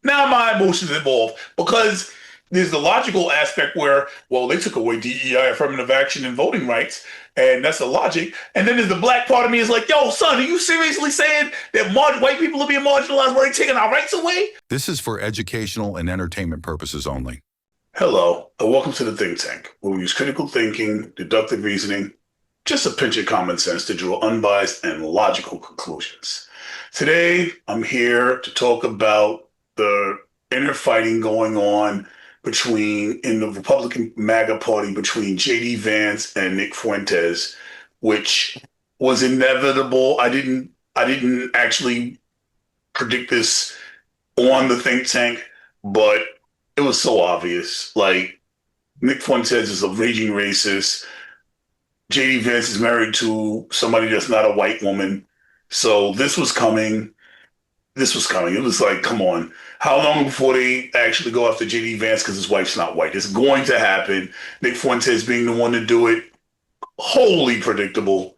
Now my emotions involved because there's the logical aspect where, well, they took away DEI, affirmative action, and voting rights, and that's the logic. And then there's the black part of me is like, yo, son, are you seriously saying that white people are being marginalized while they're taking our rights away? This is for educational and entertainment purposes only. Hello, and welcome to the Think Tank, where we use critical thinking, deductive reasoning, just a pinch of common sense to draw unbiased and logical conclusions. Today, I'm here to talk about the inner fighting going on in the Republican MAGA party between JD Vance and Nick Fuentes, which was inevitable. I didn't actually predict this on the think tank, but it was so obvious. Like, Nick Fuentes is a raging racist. JD Vance is married to somebody that's not a white woman. So this was coming. This was coming. It was like, come on. How long before they actually go after JD Vance because his wife's not white? It's going to happen. Nick Fuentes being the one to do it, wholly predictable.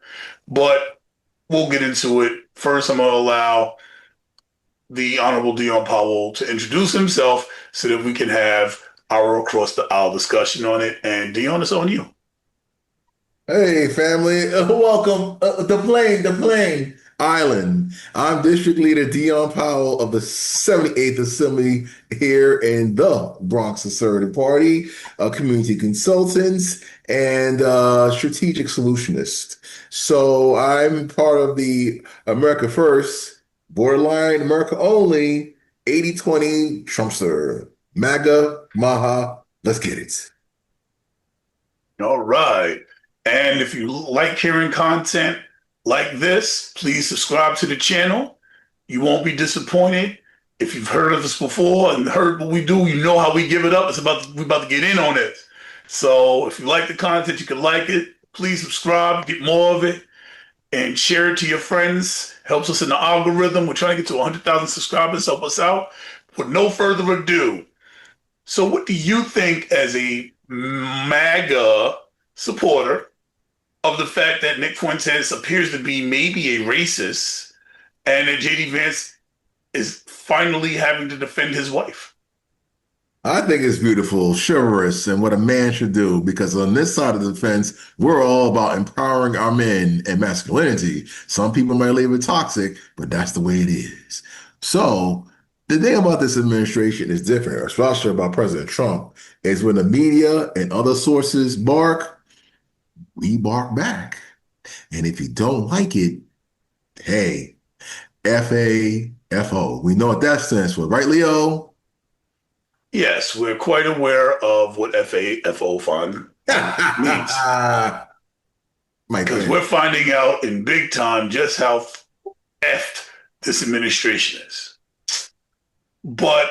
But we'll get into it. First, I'm going to allow the Honorable Dion Powell to introduce himself so that we can have our across the aisle discussion on it. And Dion, it's on you. Hey, family, welcome. The plane island. I'm District Leader Dion Powell of the 78th Assembly here in the Bronx Conservative Party, community consultants, and strategic solutionist. So I'm part of the America First, borderline America Only, 80-20 Trumpster. MAGA, Maha, let's get it. All right. And if you like hearing content like this, please subscribe to the channel. You won't be disappointed. If you've heard of us before and heard what we do, you know how we give it up. We're about to get in on it. So if you like the content, you can like it. Please subscribe, get more of it, and share it to your friends. Helps us in the algorithm. We're trying to get to 100,000 subscribers. Help us out. With no further ado. So what do you think as a MAGA supporter of the fact that Nick Fuentes appears to be maybe a racist and that JD Vance is finally having to defend his wife? I think it's beautiful, chivalrous, and what a man should do, because on this side of the fence, we're all about empowering our men and masculinity. Some people might label it toxic, but that's the way it is. So the thing about this administration is different, especially about President Trump, is when the media and other sources bark, we bark back. And if you don't like it, hey, FAFO. We know what that stands for, right, Leo? Yes, we're quite aware of what FAFO fund means. Because we're finding out in big time just how effed this administration is. But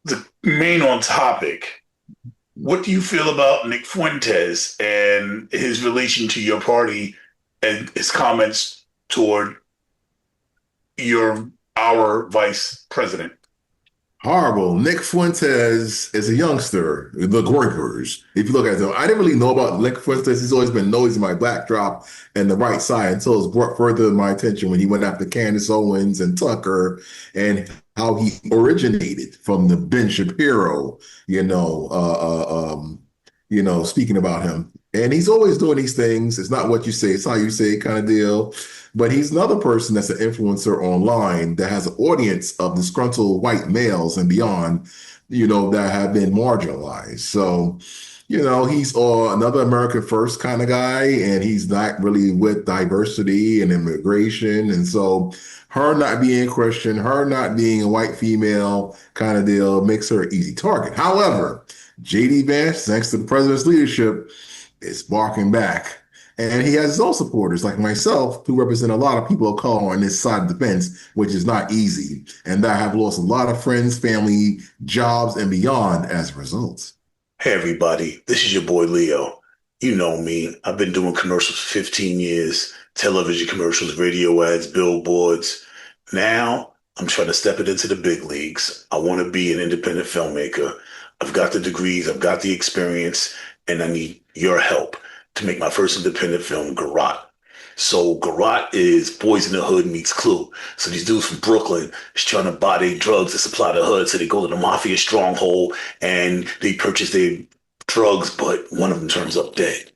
the main on topic, what do you feel about Nick Fuentes and his relation to your party and his comments toward our vice president? Horrible. Nick Fuentes is a youngster, the Groypers. If you look at him, I didn't really know about Nick Fuentes. He's always been noisy in my backdrop and the right side until it was brought further to my attention when he went after Candace Owens and Tucker and how he originated from the Ben Shapiro, speaking about him. And he's always doing these things. It's not what you say, it's how you say it kind of deal. But he's another person that's an influencer online that has an audience of disgruntled white males and beyond, that have been marginalized. So, he's another America First kind of guy, and he's not really with diversity and immigration. And so her not being Christian, her not being a white female kind of deal makes her an easy target. However, JD Vance, thanks to the president's leadership, is barking back. And he has his own supporters like myself who represent a lot of people of color on this side of the fence, which is not easy. And I have lost a lot of friends, family, jobs, and beyond as a result. Hey, everybody. This is your boy, Leo. You know me. I've been doing commercials for 15 years, television commercials, radio ads, billboards. Now I'm trying to step it into the big leagues. I want to be an independent filmmaker. I've got the degrees, I've got the experience, and I need your help to make my first independent film, Garot. So Garrote is Boys in the Hood meets Clue. So these dudes from Brooklyn is trying to buy their drugs to supply the hood. So they go to the mafia stronghold and they purchase their drugs, but one of them turns up dead.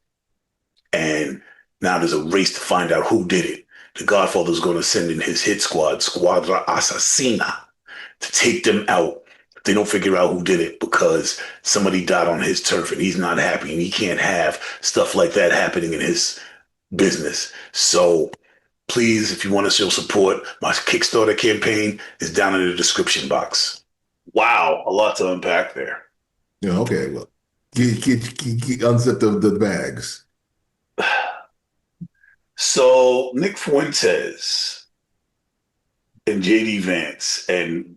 And now there's a race to find out who did it. The Godfather's going to send in his hit squad, Squadra Assassina, to take them out. They don't figure out who did it because somebody died on his turf and he's not happy and he can't have stuff like that happening in his business. So please, if you want to show support, my Kickstarter campaign is down in the description box. Wow, a lot to unpack there. Yeah, okay. Well, unzip the bags. So Nick Fuentes and JD Vance, and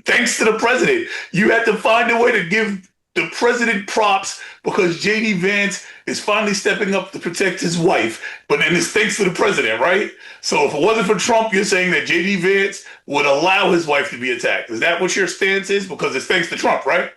thanks to the president, you had to find a way to give the president props because JD Vance is finally stepping up to protect his wife. But then it's thanks to the president, right? So if it wasn't for Trump, you're saying that JD Vance would allow his wife to be attacked. Is that what your stance is? Because it's thanks to Trump, right?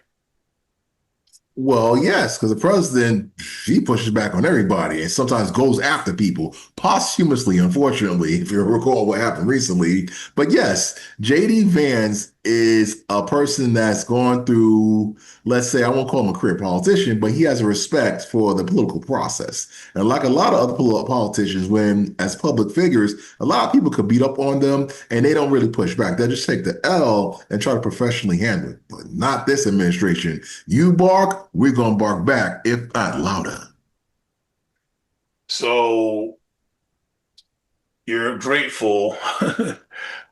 Well, yes, because the president, he pushes back on everybody and sometimes goes after people posthumously, unfortunately, if you recall what happened recently. But yes, JD Vance is a person that's gone through, let's say, I won't call him a career politician, but he has a respect for the political process. And like a lot of other politicians, when as public figures, a lot of people could beat up on them and they don't really push back. They'll just take the L and try to professionally handle it. But not this administration. You bark, we're going to bark back, if not louder. So you're grateful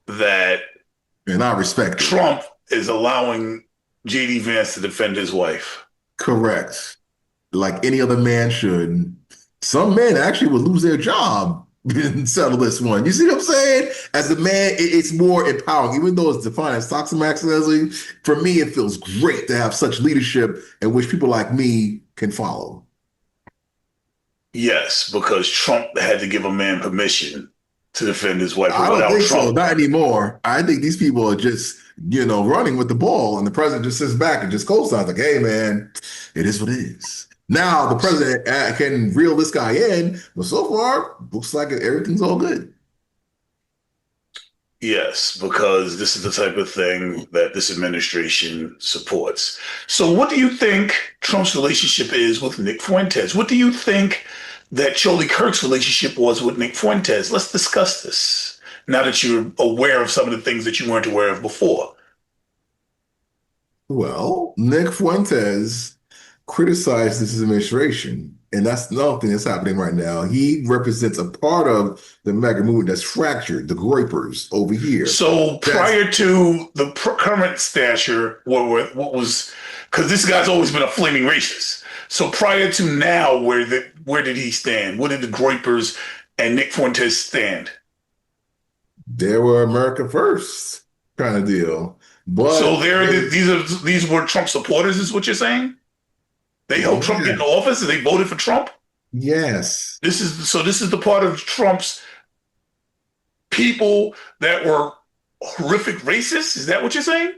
that And I respect it. Trump is allowing JD Vance to defend his wife. Correct. Like any other man should. Some men actually would lose their job and settle this one. You see what I'm saying? As a man, it's more empowering. Even though it's defined as toxic masculinity, for me, it feels great to have such leadership in which people like me can follow. Yes, because Trump had to give a man permission to defend his wife. I don't think Trump. so. Not anymore. I think these people are just, running with the ball, and the president just sits back and just co-signs like, hey, man, it is what it is. Now the president can reel this guy in, but so far, looks like everything's all good. Yes, because this is the type of thing that this administration supports. So what do you think Trump's relationship is with Nick Fuentes? What do you think that Charlie Kirk's relationship was with Nick Fuentes? Let's discuss this now that you're aware of some of the things that you weren't aware of before. Well, Nick Fuentes criticized this administration, and that's another thing that's happening right now. He represents a part of the MAGA movement that's fractured, the groypers over here. So prior to the current stature, what was, because this guy's always been a flaming racist. So prior to now, where did he stand? What did the groypers and Nick Fuentes stand? They were America first kind of deal. But so these were Trump supporters, is what you're saying? They helped Trump get into office and they voted for Trump? Yes. This is the part of Trump's people that were horrific racists? Is that what you're saying?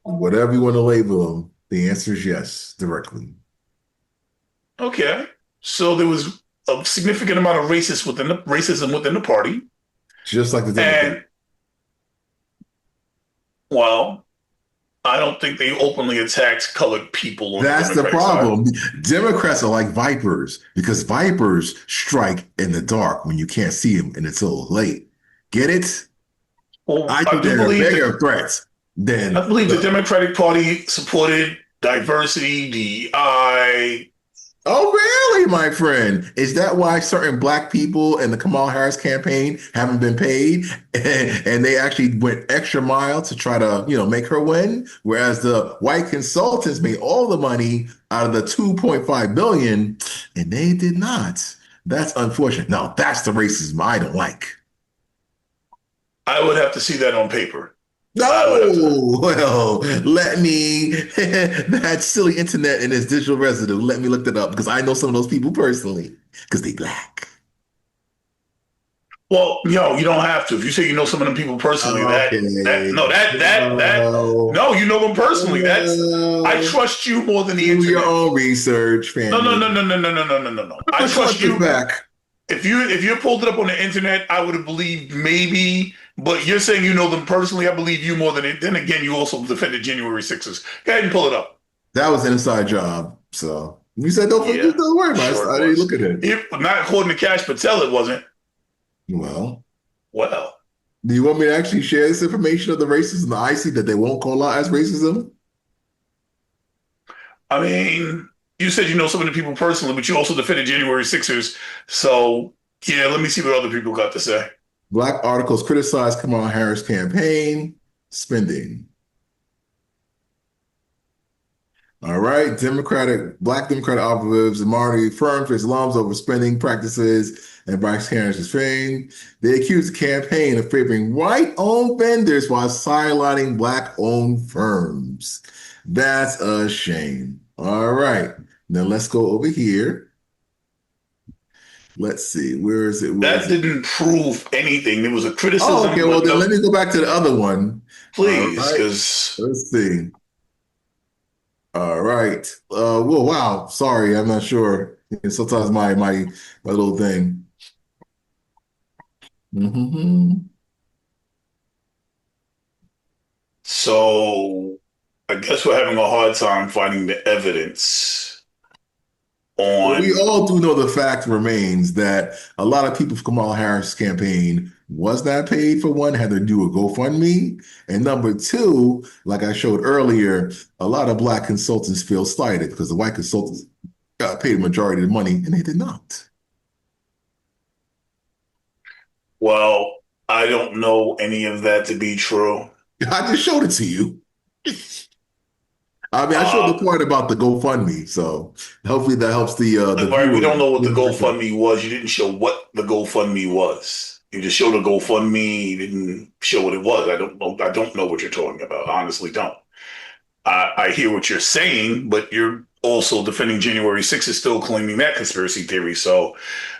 Whatever you want to label them, the answer is yes, directly. Okay. So there was a significant amount of racism within the party. Just like the Democrats. And, well, I don't think they openly attacked colored people. That's the problem. Democrats are like vipers because vipers strike in the dark when you can't see them and it's so late. Get it? Well, I think they're bigger threats than. I believe the Democratic Party supported diversity, DEI. Oh, really, my friend? Is that why certain black people in the Kamala Harris campaign haven't been paid? And they actually went extra mile to try to, make her win? Whereas the white consultants made all the money out of the $2.5 billion, and they did not. That's unfortunate. No, that's the racism I don't like. I would have to see that on paper. No, well, let me, that silly internet and its digital residue, let me look that up because I know some of those people personally because they black. Well, you don't have to. If you say you know some of them people personally, no, you know them personally. I trust you more than the internet. Do your own research, family. No. I trust you. Back. If you pulled it up on the internet, I would have believed maybe. But you're saying you know them personally. I believe you more than it. Then again, you also defended January 6ers. Go ahead and pull it up. That was an inside job. So you said Yeah, don't worry about it. sure it I didn't was. look at it. If not according to Cash Patel, it wasn't. Well, Well, do you want me to actually share this information of the racism, the IC that they won't call out as racism? I mean, you said you know some of the people personally, but you also defended January 6ers. So yeah, let me see what other people got to say. Black articles criticize Kamala Harris campaign spending. All right, Black Democratic operatives and minority firms face alarms over spending practices and Vice Harris's fame. They accuse the campaign of favoring white-owned vendors while sidelining Black-owned firms. That's a shame. All right, now let's go over here. Let's see, where is it? That didn't prove anything. It was a criticism. Oh, okay, well then let me go back to the other one. Please, All right, because let's see. All right. Well, wow. Sorry, I'm not sure. Sometimes my little thing. Hmm. so I guess we're having a hard time finding the evidence Well, we on. all do know the fact remains that a lot of people from Kamala Harris' campaign was not paid, for one, had to do a GoFundMe. And number two, like I showed earlier, a lot of Black consultants feel slighted because the white consultants got paid a majority of the money and they did not. Well, I don't know any of that to be true. I just showed it to you. I mean, I showed the part about the GoFundMe, so hopefully that helps the Right, we viewer. don't know what the GoFundMe was. You didn't show what the GoFundMe was. You just showed a GoFundMe. You didn't show what it was. I don't know. I don't know what you're talking about. I honestly don't. I hear what you're saying, but you're also defending January 6th is still claiming that conspiracy theory. So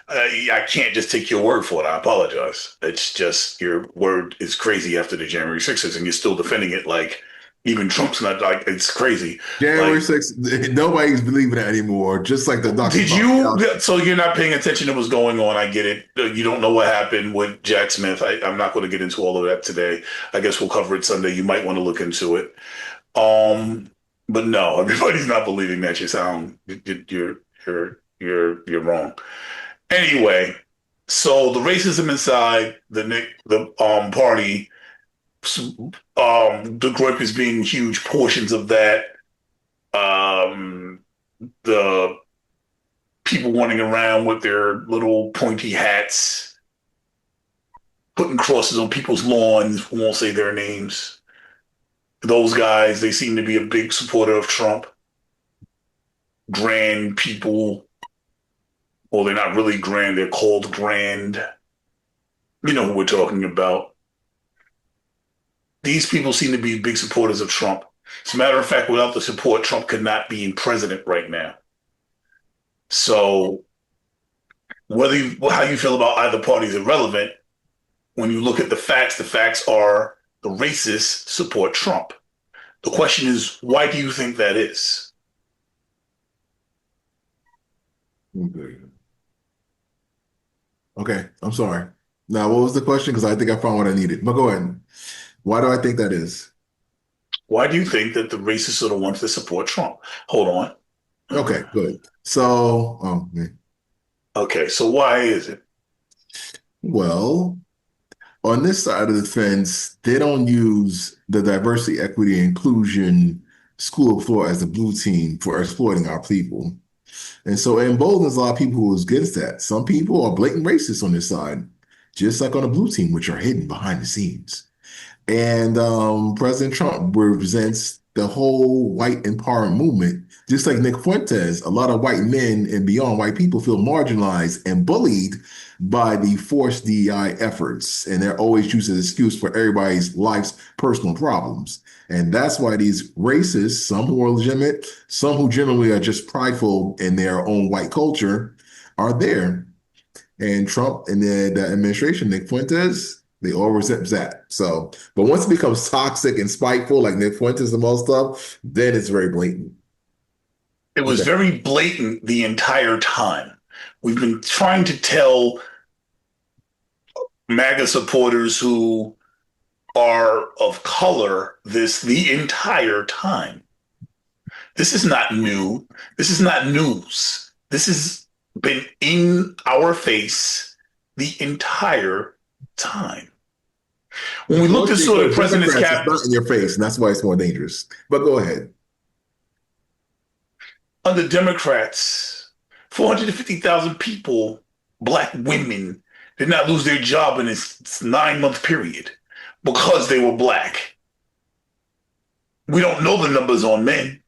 I can't just take your word for it. I apologize. It's just your word is crazy after the January 6th, and you're still defending it like even Trump's not like it's crazy. January Like, 6th, nobody's believing that anymore. Just like the Dr. did you? So you're not paying attention to what's going on. I get it. You don't know what happened with Jack Smith. I'm not going to get into all of that today. I guess we'll cover it Sunday. You might want to look into it. But no, everybody's not believing that. You're wrong. Anyway, so the racism inside the party, the group is being huge portions of that. The people running around with their little pointy hats, putting crosses on people's lawns, won't say their names. Those guys, they seem to be a big supporter of Trump. Grand people, well, they're not really grand, they're called grand. You know who we're talking about. These people seem to be big supporters of Trump. As a matter of fact, without the support, Trump could not be in president right now. So how you feel about either party is irrelevant. When you look at the facts are the racists support Trump. The question is, why do you think that is? Okay, I'm sorry. Now, what was the question? Because I think I found what I needed. But go ahead. Why do I think that is? Why do you think that the racists are the ones that support Trump? Hold on. Okay, good. So, Okay, so why is it? well, on this side of the fence, they don't use the diversity, equity, and inclusion school of thought as a blue team for exploiting our people. And so it emboldens a lot of people who is against that. Some people are blatant racists on this side, just like on the blue team, which are hidden behind the scenes. And President Trump represents the whole white empowerment movement. Just like Nick Fuentes, a lot of white men and beyond white people feel marginalized and bullied by the forced DEI efforts. And they're always used as an excuse for everybody's life's personal problems. And that's why these racists, some who are legitimate, some who generally are just prideful in their own white culture, are there. And Trump and the administration, Nick Fuentes, they all resent that. So, but once it becomes toxic and spiteful, like Nick Fuentes and most stuff, then it's very blatant. It was Okay. very blatant the entire time. We've been trying to tell MAGA supporters who are of color this the entire time. This is not new. This is not news. This has been in our face the entire time. When we looked at sort of President's Democrats, it's not in your face, and that's why it's more dangerous. But go ahead. under Democrats, 450,000 people, black women, did not lose their job in this 9-month period because they were black. We don't know the numbers on men.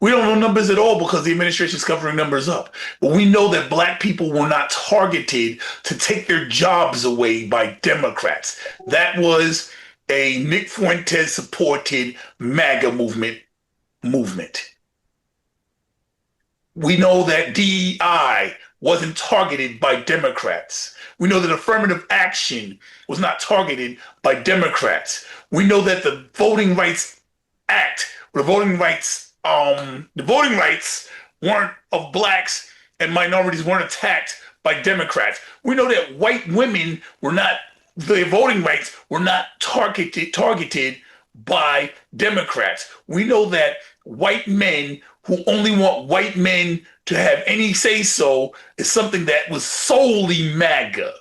We don't know numbers at all because the administration is covering numbers up. But we know that black people were not targeted to take their jobs away by Democrats. That was a Nick Fuentes supported MAGA movement. We know that DEI wasn't targeted by Democrats. We know that affirmative action was not targeted by Democrats. We know that the Voting Rights Act, the voting rights weren't of blacks and minorities weren't attacked by Democrats. We know that white women were not, their voting rights were not targeted by Democrats. We know that white men who only want white men to have any say-so is something that was solely MAGA.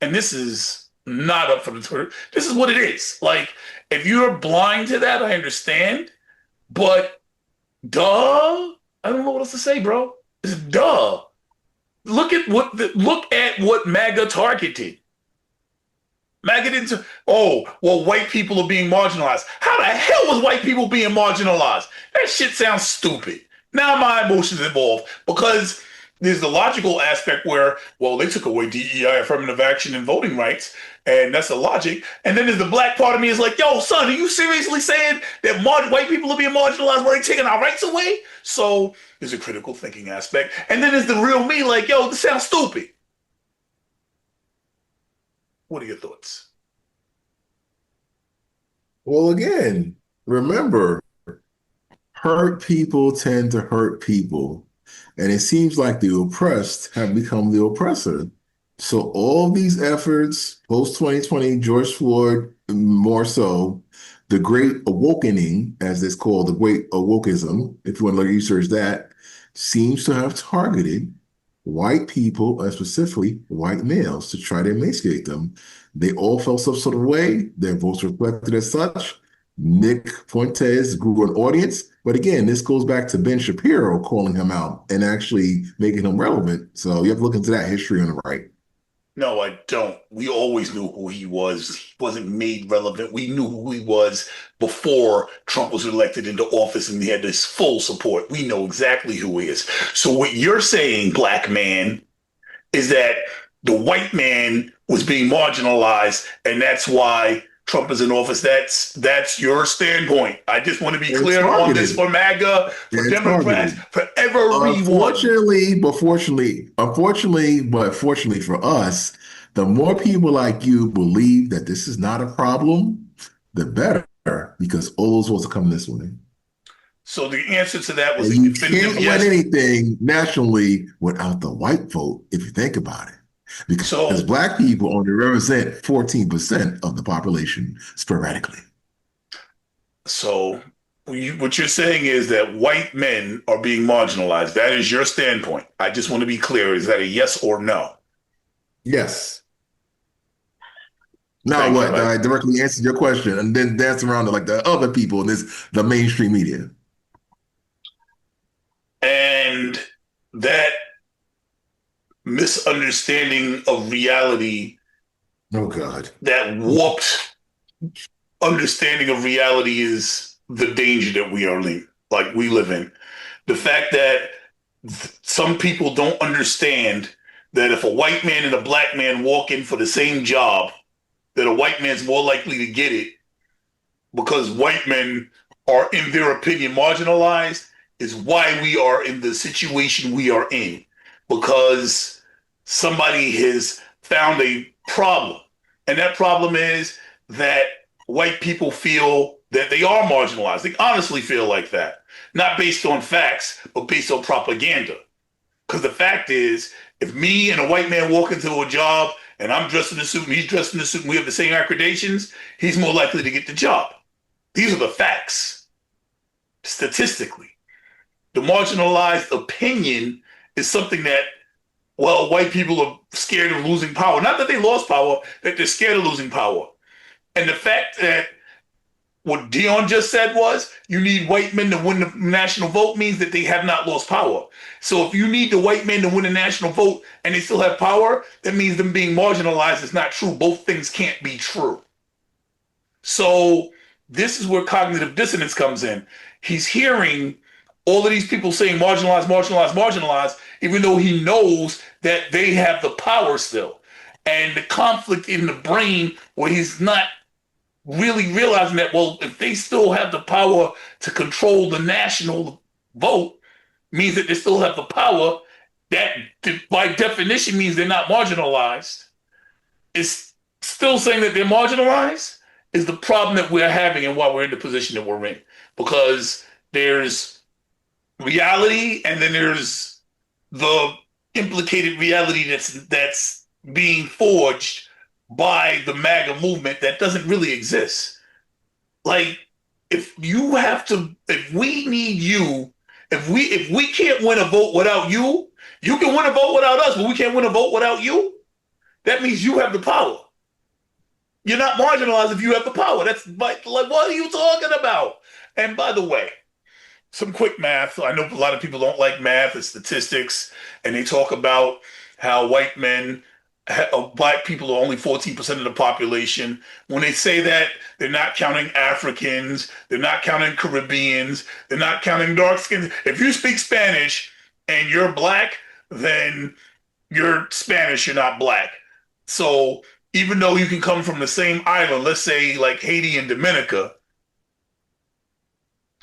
And this is not up for the Twitter. This is what it is. Like, if you're blind to that, I understand. But duh, I don't know what else to say, bro. It's duh. Look at what MAGA targeted. MAGA didn't. Oh, well, white people are being marginalized. How the hell was white people being marginalized? That shit sounds stupid. Now my emotions involved because there's the logical aspect where, well, they took away DEI, affirmative action, and voting rights, and that's the logic. And then there's the black part of me is like, yo, son, are you seriously saying that white people are being marginalized while they're taking our rights away? So there's a critical thinking aspect. And then there's the real me like, yo, this sounds stupid. What are your thoughts? Well, again, remember, hurt people tend to hurt people. And it seems like the oppressed have become the oppressor. So all these efforts, post-2020, George Floyd, more so, the Great Awakening, as it's called, the Great Awokeism, if you want to research that, seems to have targeted white people, and specifically white males, to try to emancipate them. They all felt some sort of way. Their votes reflected as such. Nick Fuentes grew an audience. But again, this goes back to Ben Shapiro calling him out and actually making him relevant. So you have to look into that history on the right. No, I don't. We always knew who he was. He wasn't made relevant. We knew who he was before Trump was elected into office and he had this full support. We know exactly who he is. So what you're saying, black man, is that the white man was being marginalized and that's why Trump is in office. That's your standpoint. I just want to be clear on this for MAGA, for Democrats, for everyone. Unfortunately, but fortunately for us, the more people like you believe that this is not a problem, the better, because all those votes are coming this way. So the answer to that was you can't win anything nationally without the white vote, if you think about it. Because black people only represent 14% of the population sporadically. So what you're saying is that white men are being marginalized. That is your standpoint. I just want to be clear. Is that a yes or no? Yes. Now what? I directly answered your question and then dance around to like the other people in the mainstream media. And that misunderstanding of reality, oh God, that warped understanding of reality is the danger that we live in. The fact that some people don't understand that if a white man and a black man walk in for the same job, that a white man's more likely to get it because white men are, in their opinion, marginalized, is why we are in the situation we are in. Because somebody has found a problem. And that problem is that white people feel that they are marginalized. They honestly feel like that. Not based on facts, but based on propaganda. Because the fact is, if me and a white man walk into a job and I'm dressed in a suit and he's dressed in a suit and we have the same accreditations, he's more likely to get the job. These are the facts, statistically. The marginalized opinion is something that, well, white people are scared of losing power. Not that they lost power, that they're scared of losing power. And the fact that what Dion just said was you need white men to win the national vote means that they have not lost power. So if you need the white men to win the national vote and they still have power, that means them being marginalized is not true. Both things can't be true. So this is where cognitive dissonance comes in. He's hearing all of these people saying marginalized, marginalized, marginalized, even though he knows that they have the power still. And the conflict in the brain where he's not really realizing that, well, if they still have the power to control the national vote, means that they still have the power, that by definition means they're not marginalized. It's still saying that they're marginalized is the problem that we're having and why we're in the position that we're in. Because there's reality and then there's the implicated reality that's being forged by the MAGA movement that doesn't really exist. Like, if we need you, if we can't win a vote without you, you can win a vote without us, but we can't win a vote without you. That means you have the power. You're not marginalized if you have the power. That's like what are you talking about? And by the way, some quick math. I know a lot of people don't like math and statistics, and they talk about how black people are only 14% of the population. When they say that, they're not counting Africans, they're not counting Caribbeans, they're not counting dark skins. If you speak Spanish and you're black, then you're Spanish, you're not black. So even though you can come from the same island, let's say like Haiti and Dominica,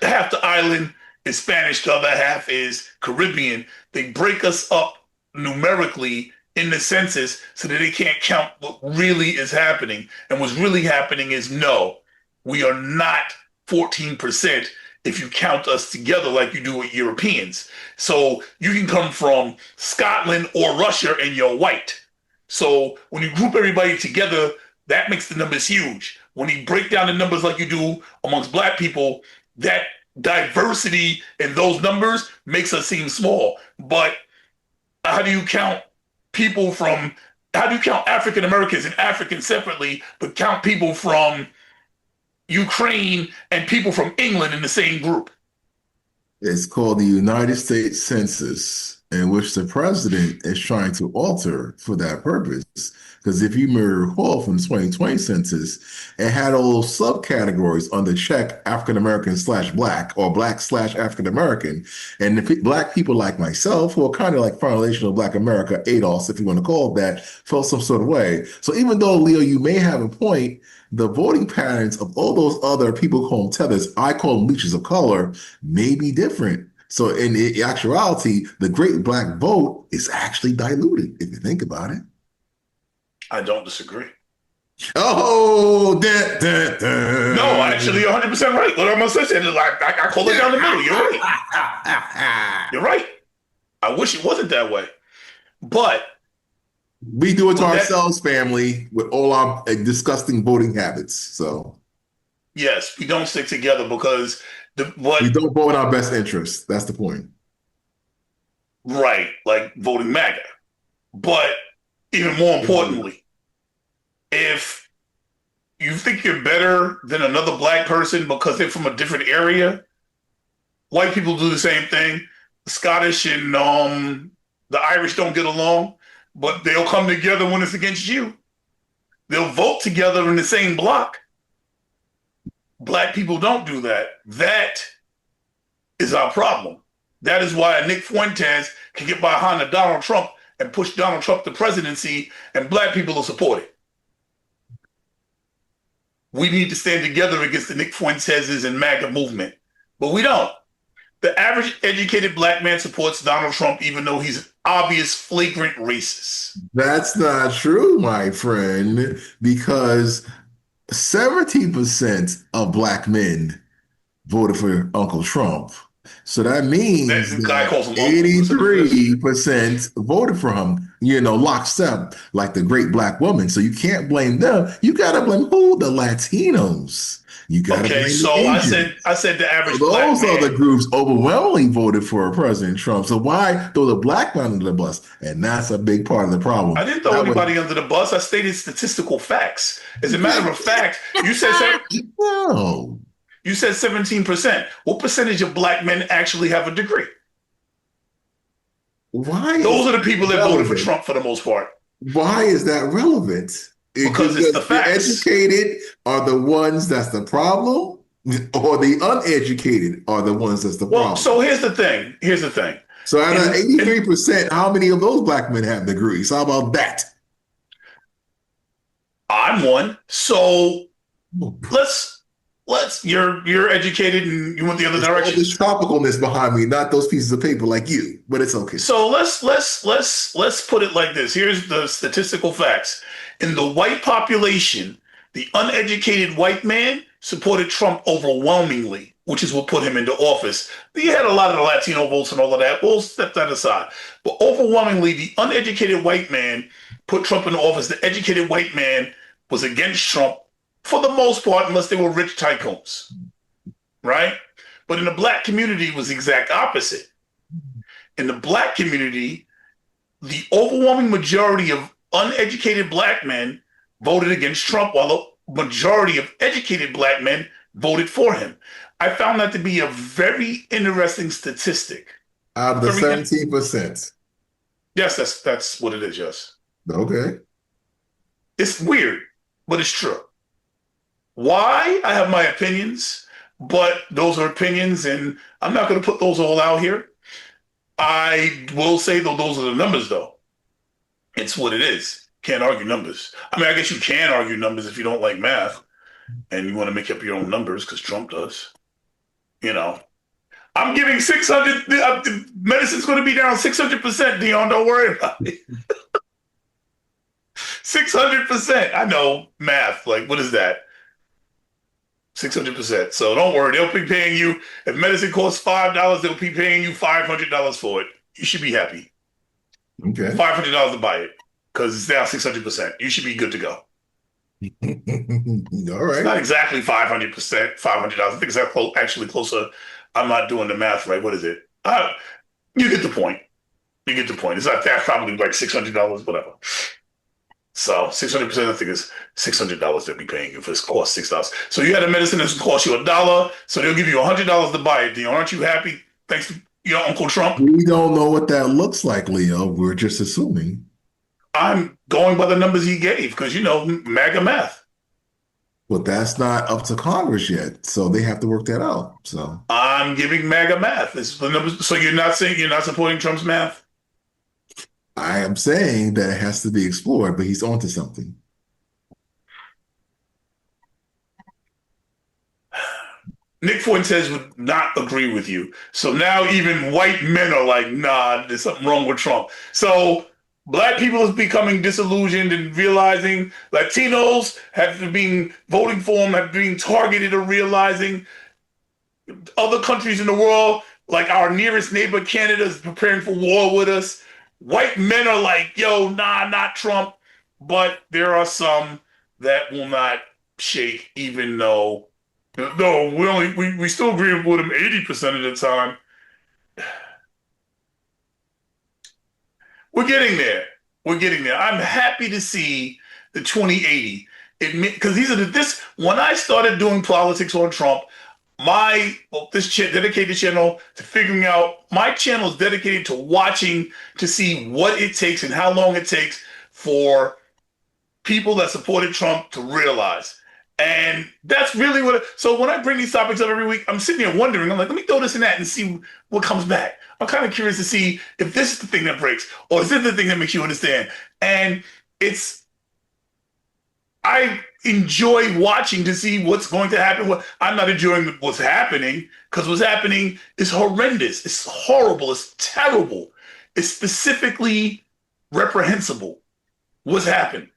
half the island is Spanish, the other half is Caribbean. They break us up numerically in the census so that they can't count what really is happening. And what's really happening is no, we are not 14% if you count us together like you do with Europeans. So you can come from Scotland or Russia and you're white. So when you group everybody together, that makes the numbers huge. When you break down the numbers like you do amongst black people, that diversity in those numbers makes us seem small. But how do you count African Americans and Africans separately, but count people from Ukraine and people from England in the same group? It's called the United States Census, in which the president is trying to alter for that purpose. Because if you may recall from the 2020 census, it had all those subcategories under check African American / black or black / African American. And the black people like myself, who are kind of like foundational Black America, ADOS, if you want to call it that, felt some sort of way. So even though, Leo, you may have a point, the voting patterns of all those other people call them tethers, I call them leeches of color, may be different. So in actuality, the great black vote is actually diluted, if you think about it. I don't disagree. Oh, No, actually, you're 100% right. What I'm saying is like I call it down the middle. You're right. You're right. I wish it wasn't that way, but we do it to ourselves, family, with all our disgusting voting habits. So yes, we don't stick together because we don't vote in our best interest. That's the point. Right, like voting MAGA. But even more importantly, if you think you're better than another black person because they're from a different area, white people do the same thing. The Scottish and the Irish don't get along, but they'll come together when it's against you. They'll vote together in the same block. Black people don't do that. That is our problem. That is why Nick Fuentes can get behind Donald Trump and push Donald Trump to presidency, and black people will support it. We need to stand together against the Nick Fuenteses and MAGA movement, but we don't. The average educated black man supports Donald Trump, even though he's an obvious, flagrant racist. That's not true, my friend, because 70% of black men voted for Uncle Trump. So that means That guy that calls him uncle. Listen to this. 83% voted for him, lockstep, like the great black woman. So you can't blame them. You got to blame who? The Latinos. You got to Okay, blame the so Asians. I said the So average black those other man. groups overwhelmingly voted for President Trump. So why throw the black man under the bus? And that's a big part of the I problem. didn't throw That was anybody under the bus. I stated statistical facts. As a matter of fact, no. you said 17%. What percentage of black men actually have a degree? Why is Those are the that people that voted for relevant? Trump for the most part Why is that relevant? because it's the Because the facts. educated are the ones that's the problem, or the uneducated are the ones that's the Well, so problem. here's the thing. Here's the thing. So out of And 83%, how many of those black men have degrees? How about that? I'm one. So let's you're educated and you went the other It's all direction. this tropicalness behind me, not those pieces of paper like you, but it's okay. So let's put it like this. Here's the statistical facts. In the white population, the uneducated white man supported Trump overwhelmingly, which is what put him into office. He had a lot of the Latino votes and all of that. We'll step that aside. But overwhelmingly, the uneducated white man put Trump into office. The educated white man was against Trump for the most part, unless they were rich tycoons, right? But in the black community, it was the exact opposite. In the black community, the overwhelming majority of uneducated black men voted against Trump, while the majority of educated black men voted for him. I found that to be a very interesting statistic. Out of the Very 17%. Yes, that's what it is. Yes, Okay. it's weird, but it's true. Why? I have my opinions, but those are opinions, and I'm not going to put those all out here. I will say, though, those are the numbers, though. It's what it is. Can't argue numbers. I mean, I guess you can argue numbers if you don't like math and you want to make up your own numbers because Trump does. I'm giving 600. Medicine's going to be down 600%, Dion. Don't worry about it. 600%. I know math. Like, what is that? 600%. So don't worry. They'll be paying you. If medicine costs $5, they'll be paying you $500 for it. You should be happy. Okay. $500 to buy it because it's down 600%. You should be good to go. All It's right. not exactly 500%, $500. I think it's actually closer. I'm not doing the math right. What is it? You get the point. You get the point. It's not that probably like $600, whatever. So 600%, I think is $600 they'll be paying you if it costs $6. So you had a medicine that's cost you $1, so they'll give you $100 to buy it. Dion, aren't you happy? Thanks to your Uncle Trump. We don't know what that looks like, Leo. We're just assuming. I'm going by the numbers he gave because MAGA math. But that's not up to Congress yet, so they have to work that out. So I'm giving MAGA math. It's the numbers. So you're not saying you're not supporting Trump's math? I am saying that it has to be explored, but he's onto something. Nick Fuentes would not agree with you. So now even white men are like, nah, there's something wrong with Trump. So black people is becoming disillusioned and realizing Latinos have been voting for him, have been targeted or realizing other countries in the world, like our nearest neighbor, Canada, is preparing for war with us. White men are like, yo, nah, not Trump. But there are some that will not shake, even though, no, we still agree with him 80% of the time. We're getting there. We're getting there. I'm happy to see the 2080. Because when I started doing politics on Trump, this dedicated channel to figuring out, my channel is dedicated to watching to see what it takes and how long it takes for people that supported Trump to realize. And that's really so when I bring these topics up every week, I'm sitting there wondering, I'm like, let me throw this and that and see what comes back. I'm kind of curious to see if this is the thing that breaks or is this the thing that makes you understand. And I enjoy watching to see what's going to happen. I'm not enjoying what's happening because what's happening is horrendous. It's horrible. It's terrible. It's specifically reprehensible. What's happened?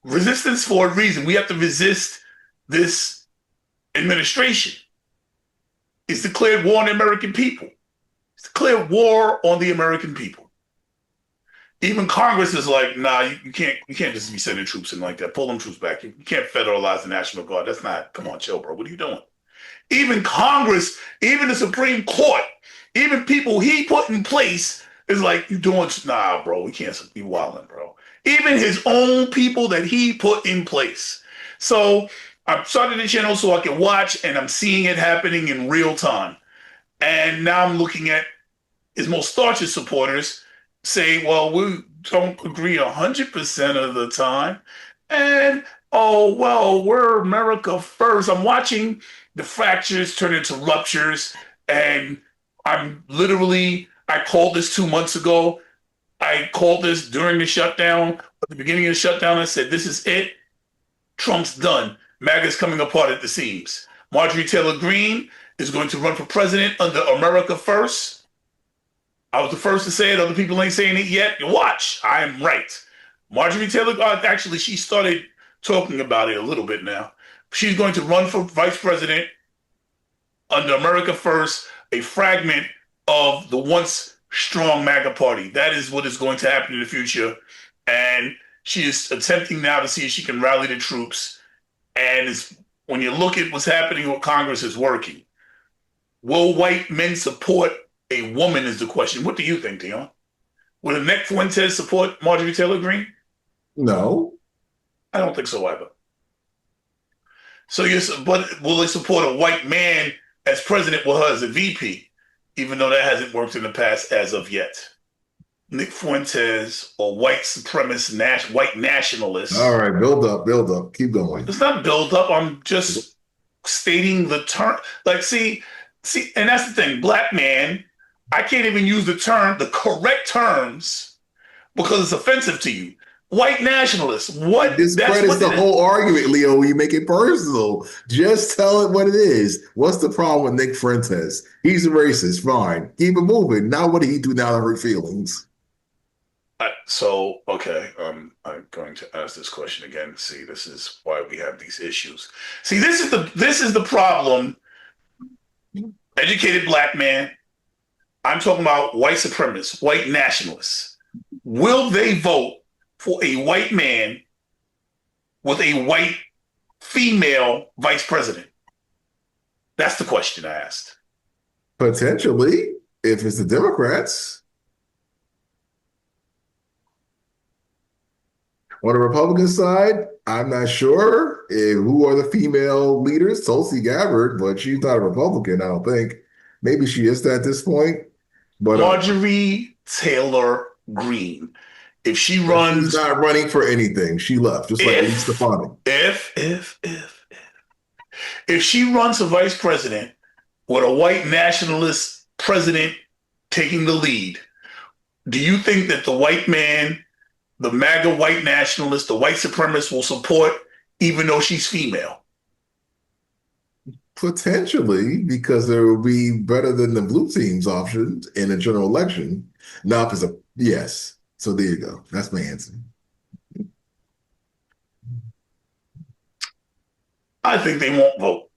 Resistance for a reason. We have to resist this administration. He's declared war on the American people. He's declared war on the American people. Even Congress is like, nah, you can't just be sending troops in like that. Pull them troops back. You can't federalize the National Guard. That's not, come on, chill, bro. What are you doing? Even Congress, even the Supreme Court, even people he put in place is like, you doing, nah, bro, we can't be wilding, bro. Even his own people that he put in place. So I started the channel so I can watch, and I'm seeing it happening in real time. And now I'm looking at his most staunchest supporters say, well, we don't agree 100% of the time. And, oh, well, we're America first. I'm watching the fractures turn into ruptures. And I called this 2 months ago. I called this during the shutdown. At the beginning of the shutdown, I said, this is it. Trump's done. MAGA's coming apart at the seams. Marjorie Taylor Greene is going to run for president under America First. I was the first to say it. Other people ain't saying it yet. Watch. I am right. Marjorie Taylor, actually, she started talking about it a little bit now. She's going to run for vice president under America First, a fragment of the once strong MAGA party. That is what is going to happen in the future. And she is attempting now to see if she can rally the troops. And when you look at what's happening with Congress, is working. Will white men support a woman is the question. What do you think, Dion? Will Nick Fuentes support Marjorie Taylor Greene? No. I don't think so either. So but will they support a white man as president with her as a VP, even though that hasn't worked in the past as of yet? Nick Fuentes, or white supremacist, white nationalist. All right, build up. Keep going. It's not build up. I'm just stating the term. Like, see, and that's the thing. Black man, I can't even use the correct terms because it's offensive to you. White nationalists. What? Discredits the whole argument, Leo. You make it personal. Just tell it what it is. What's the problem with Nick Fuentes? He's a racist. Fine. Keep it moving. Now, what did he do now to hurt feelings? Okay. I'm going to ask this question again. See, this is why we have these issues. See, this is the problem. Educated black man. I'm talking about white supremacists, white nationalists. Will they vote for a white man with a white female vice president? That's the question I asked. Potentially, if it's the Democrats. On the Republican side, I'm not sure who are the female leaders. Tulsi Gabbard, but she's not a Republican, I don't think. Maybe she is at this point. But Marjorie Taylor Greene. If she runs, she's not running for anything. She left, just like Elise Stefanik. If she runs for vice president with a white nationalist president taking the lead, do you think that the white man, the MAGA white nationalist, the white supremacist will support even though she's female? Potentially, because there will be better than the blue team's options in a general election. Now, if it's yes. So there you go. That's my answer. I think they won't vote.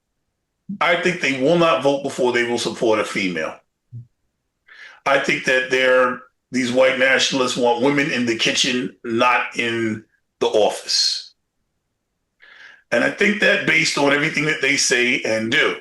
I think they will not vote before they will support a female. I think that these white nationalists want women in the kitchen, not in the office. And I think that based on everything that they say and do,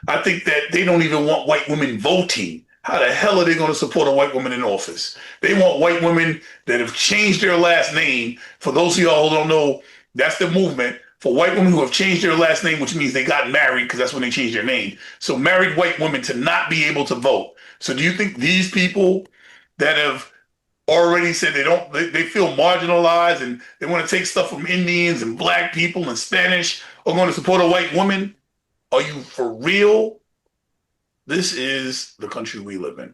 I think that they don't even want white women voting. How the hell are they going to support a white woman in office? They want white women that have changed their last name. For those of y'all who don't know, that's the movement for white women who have changed their last name, which means they got married because that's when they changed their name. So married white women to not be able to vote. So do you think these people that have already said they feel marginalized and they want to take stuff from Indians and black people and Spanish are going to support a white woman? Are you for real? This is the country we live in.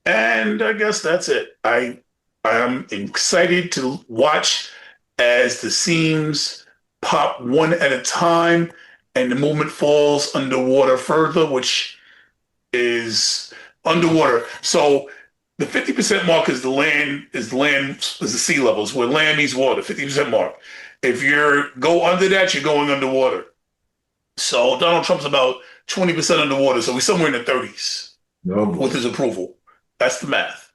And I guess that's it. I am excited to watch as the seams pop one at a time and the movement falls underwater further, which is underwater. So the 50% mark is the sea levels, where land meets water, 50% mark. If you go under that, you're going underwater. So Donald Trump's about 20% underwater, so we're somewhere in the 30s Oh boy. with his approval. That's the math.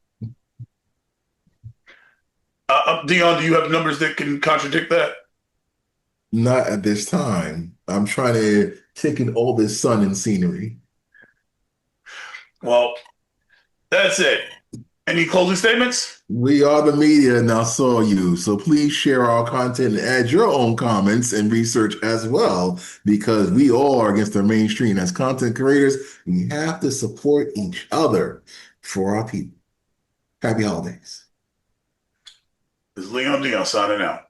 Dion, do you have numbers that can contradict that? Not at this time. I'm trying to take in all this sun and scenery. Well, that's it. Any closing statements? We are the media and I saw you. So please share our content and add your own comments and research as well, because we all are against the mainstream. As content creators, we have to support each other for our people. Happy holidays. This is Leon Dion signing out.